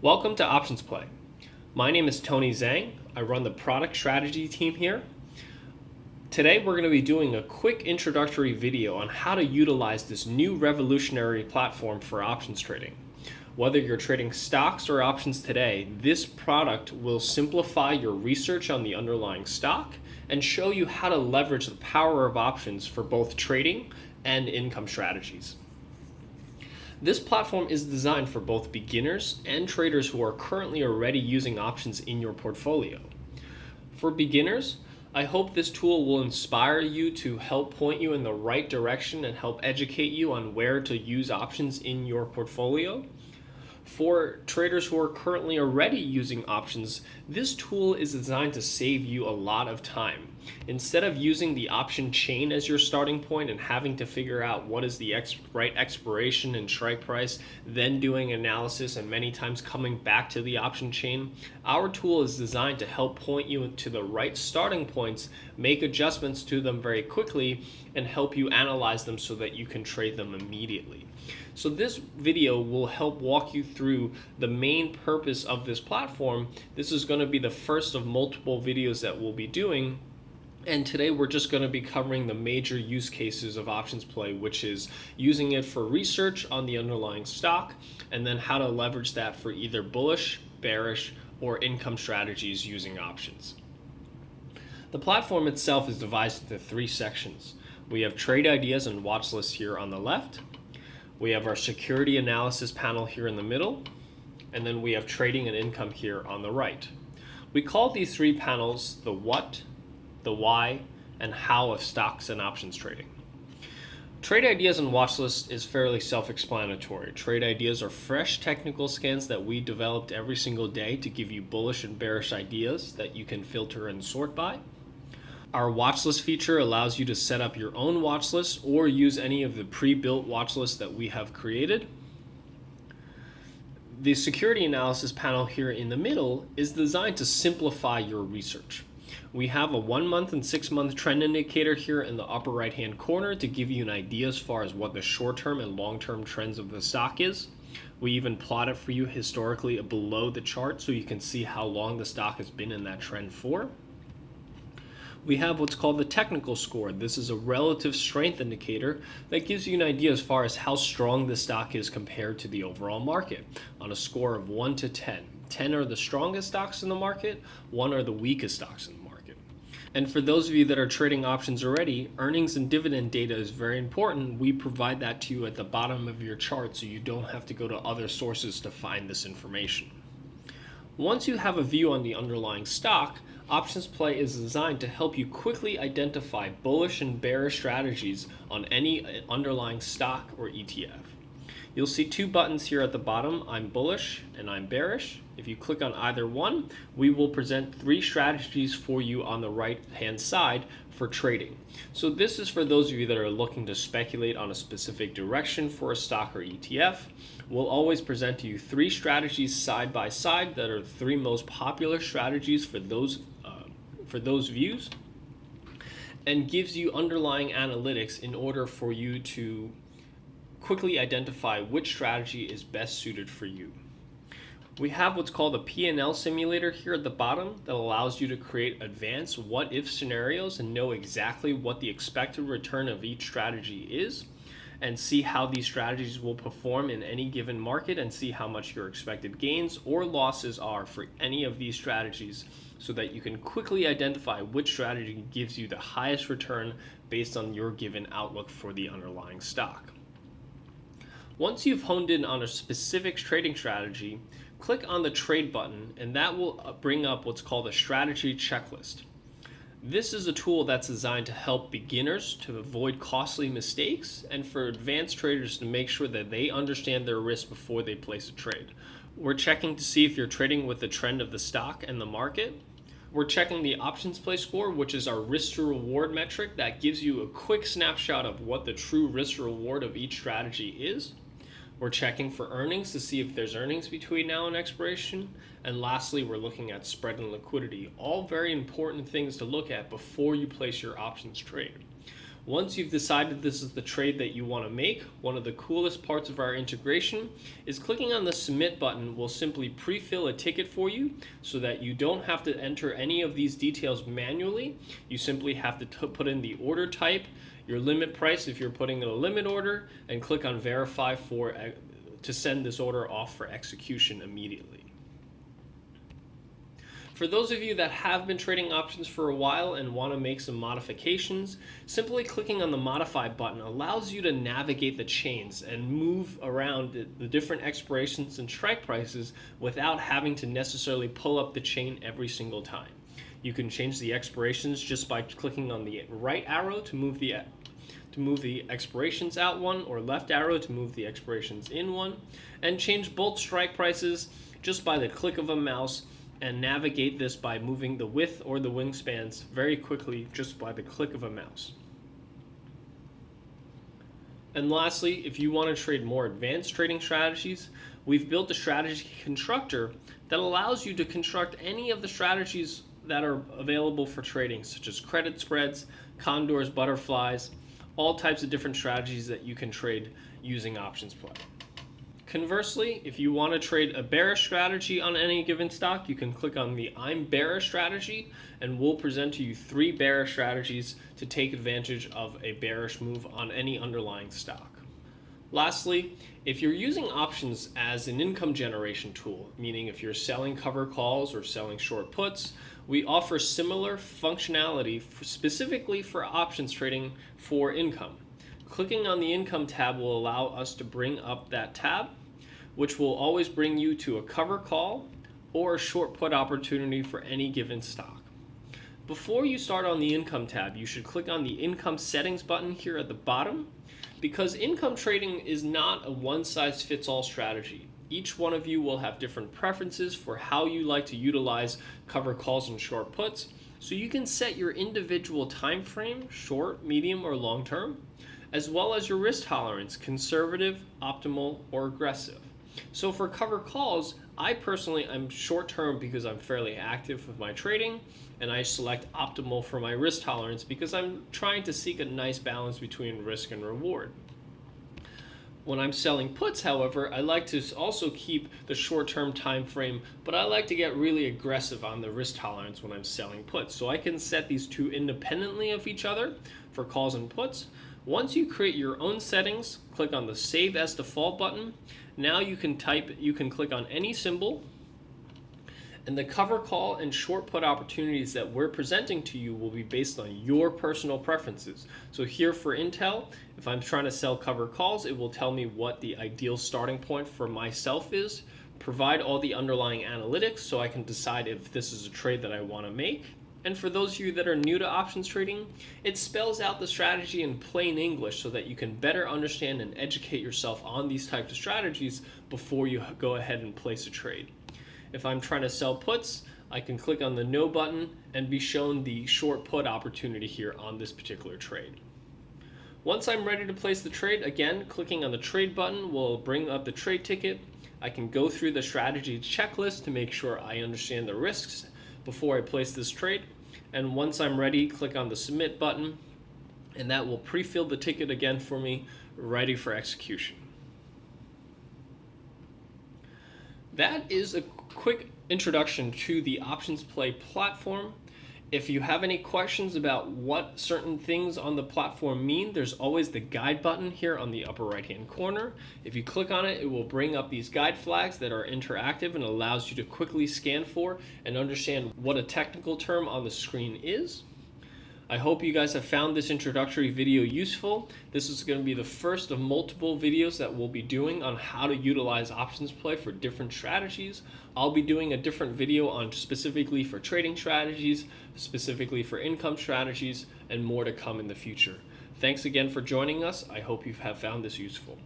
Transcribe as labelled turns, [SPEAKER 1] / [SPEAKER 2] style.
[SPEAKER 1] Welcome to OptionsPlay. My name is Tony Zhang. I run the product strategy team here. Today we're going to be doing a quick introductory video on how to utilize this new revolutionary platform for options trading. Whether you're trading stocks or options today, this product will simplify your research on the underlying stock and show you how to leverage the power of options for both trading and income strategies. This platform is designed for both beginners and traders who are currently already using options in your portfolio. For beginners, I hope this tool will inspire you to help point you in the right direction and help educate you on where to use options in your portfolio. For traders who are currently already using options, this tool is designed to save you a lot of time. Instead of using the option chain as your starting point and having to figure out what is the right expiration and strike price, then doing analysis and many times coming back to the option chain, our tool is designed to help point you to the right starting points, make adjustments to them very quickly, and help you analyze them so that you can trade them immediately. So this video will help walk you through the main purpose of this platform. This is going to be the first of multiple videos that we'll be doing. And today we're just going to be covering the major use cases of OptionsPlay, which is using it for research on the underlying stock, and then how to leverage that for either bullish, bearish, or income strategies using options. The platform itself is divided into three sections. We have trade ideas and watch lists here on the left. We have our security analysis panel here in the middle, and then we have trading and income here on the right. We call these three panels the what, the why, and how of stocks and options trading. Trade ideas and watch list is fairly self-explanatory. Trade ideas are fresh technical scans that we developed every single day to give you bullish and bearish ideas that you can filter and sort by. Our watch list feature allows you to set up your own watch list or use any of the pre-built watch lists that we have created. The security analysis panel here in the middle is designed to simplify your research. We have a 1 month and 6 month trend indicator here in the upper right hand corner to give you an idea as far as what the short term and long term trends of the stock is. We even plot it for you historically below the chart so you can see how long the stock has been in that trend for. We have what's called the technical score. This is a relative strength indicator that gives you an idea as far as how strong the stock is compared to the overall market on a score of 1 to 10. 10 are the strongest stocks in the market, 1 are the weakest stocks in the market. And for those of you that are trading options already, earnings and dividend data is very important. We provide that to you at the bottom of your chart so you don't have to go to other sources to find this information. Once you have a view on the underlying stock, OptionsPlay is designed to help you quickly identify bullish and bearish strategies on any underlying stock or ETF. You'll see two buttons here at the bottom, I'm bullish and I'm bearish. If you click on either one, we will present 3 strategies for you on the right hand side for trading. So this is for those of you that are looking to speculate on a specific direction for a stock or ETF. We'll always present to you 3 strategies side by side that are the 3 most popular strategies for those views, and gives you underlying analytics in order for you to quickly identify which strategy is best suited for you. We have what's called a P&L simulator here at the bottom that allows you to create advanced what-if scenarios and know exactly what the expected return of each strategy is, and see how these strategies will perform in any given market and see how much your expected gains or losses are for any of these strategies so that you can quickly identify which strategy gives you the highest return based on your given outlook for the underlying stock. Once you've honed in on a specific trading strategy, click on the trade button and that will bring up what's called a strategy checklist. This is a tool that's designed to help beginners to avoid costly mistakes and for advanced traders to make sure that they understand their risk before they place a trade. We're checking to see if you're trading with the trend of the stock and the market. We're checking the OptionsPlay score, which is our risk to reward metric that gives you a quick snapshot of what the true risk to reward of each strategy is. We're checking for earnings to see if there's earnings between now and expiration. And lastly, we're looking at spread and liquidity, all very important things to look at before you place your options trade. Once you've decided this is the trade that you want to make, one of the coolest parts of our integration is clicking on the submit button will simply pre-fill a ticket for you so that you don't have to enter any of these details manually. You simply have to put in the order type, your limit price if you're putting in a limit order, and click on verify to send this order off for execution immediately. For those of you that have been trading options for a while and want to make some modifications, simply clicking on the modify button allows you to navigate the chains and move around the different expirations and strike prices without having to necessarily pull up the chain every single time. You can change the expirations just by clicking on the right arrow to move the expirations out one, or left arrow to move the expirations in one, and change both strike prices just by the click of a mouse, and navigate this by moving the width or the wingspans very quickly just by the click of a mouse. And lastly, if you want to trade more advanced trading strategies, we've built a strategy constructor that allows you to construct any of the strategies that are available for trading, such as credit spreads, condors, butterflies, all types of different strategies that you can trade using OptionsPlay. Conversely, if you want to trade a bearish strategy on any given stock, you can click on the I'm bearish strategy, and we'll present to you 3 bearish strategies to take advantage of a bearish move on any underlying stock. Lastly, if you're using options as an income generation tool, meaning if you're selling cover calls or selling short puts, we offer similar functionality specifically for options trading for income. Clicking on the income tab will allow us to bring up that tab, which will always bring you to a cover call or a short put opportunity for any given stock. Before you start on the income tab, you should click on the income settings button here at the bottom, because income trading is not a one-size-fits-all strategy. Each one of you will have different preferences for how you like to utilize cover calls and short puts, so you can set your individual time frame, short, medium, or long term, as well as your risk tolerance, conservative, optimal, or aggressive. So for cover calls, I personally am short term because I'm fairly active with my trading, and I select optimal for my risk tolerance because I'm trying to seek a nice balance between risk and reward. When I'm selling puts, however, I like to also keep the short-term time frame, but I like to get really aggressive on the risk tolerance when I'm selling puts. So I can set these two independently of each other for calls and puts. Once you create your own settings, click on the Save as Default button. Now you can click on any symbol, and the cover call and short put opportunities that we're presenting to you will be based on your personal preferences. So here for Intel, if I'm trying to sell cover calls, it will tell me what the ideal starting point for myself is, provide all the underlying analytics so I can decide if this is a trade that I want to make. And for those of you that are new to options trading, it spells out the strategy in plain English so that you can better understand and educate yourself on these types of strategies before you go ahead and place a trade. If I'm trying to sell puts, I can click on the No button and be shown the short put opportunity here on this particular trade. Once I'm ready to place the trade, again, clicking on the Trade button will bring up the trade ticket. I can go through the strategy checklist to make sure I understand the risks before I place this trade. And once I'm ready, click on the Submit button, and that will pre-fill the ticket again for me, ready for execution. That is a quick introduction to the OptionsPlay platform. If you have any questions about what certain things on the platform mean, there's always the guide button here on the upper right hand corner. If you click on it, it will bring up these guide flags that are interactive and allows you to quickly scan for and understand what a technical term on the screen is. I hope you guys have found this introductory video useful. This is going to be the first of multiple videos that we'll be doing on how to utilize OptionsPlay for different strategies. I'll be doing a different video on specifically for trading strategies, specifically for income strategies, and more to come in the future. Thanks again for joining us. I hope you have found this useful.